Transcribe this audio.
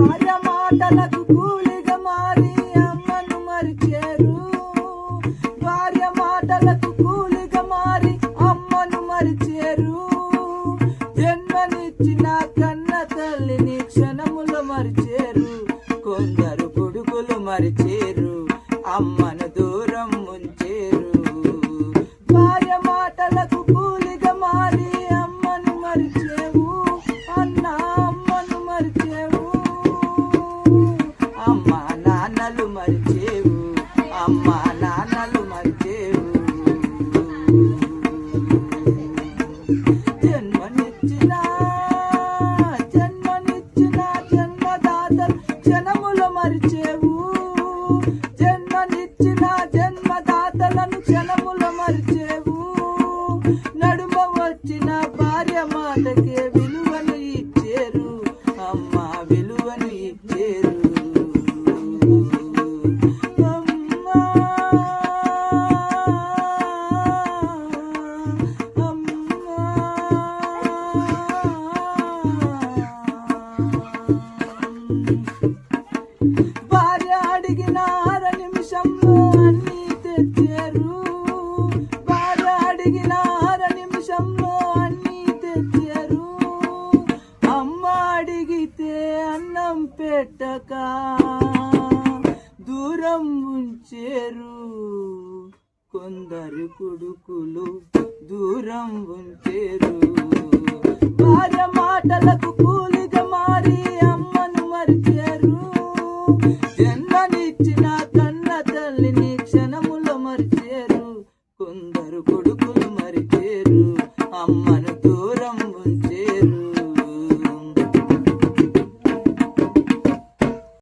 భార్య మాటలకు కూలిగా మారి అమ్మను మరిచేరు. భార్య మాటలకు కూలిగా మారి అమ్మను మరిచేరు. జన్మనిచ్చిన కన్న తల్లిని క్షణములు మరిచేరు. కొందరు కొడుకులు మరిచేరు, అమ్మను దూరం ఉంచేరు. భార్య మాటలకు కూలిగా మారి అమ్మను మరిచేవు అన్న, అమ్మను మరిచేవు. అమ్మ నాన్నలు మరిచేవు, అమ్మ నాన్నలు మరిచేవు. జన్మనిచ్చిన జన్మదాతలు క్షణములు మరిచేవు. జన్మనిచ్చిన జన్మదాతలను క్షణములు మరిచేవు. నడుమ వచ్చిన భార్య మాటకే విలువను ఇచ్చేరు, అమ్మ విలువను ఇచ్చేరు. భార్య అడిగిన 6 నిమిషంలో అన్నీ తెచ్చారు. భార్య అడిగిన 6 నిమిషంలో అన్నీ తెచ్చారు. అమ్మ అడిగితే అన్నం పెట్టక దూరం ఉంచేరు. కొందరు కొడుకులు దూరం ఉంచేరు. భార్య మాటలకు కూలిగా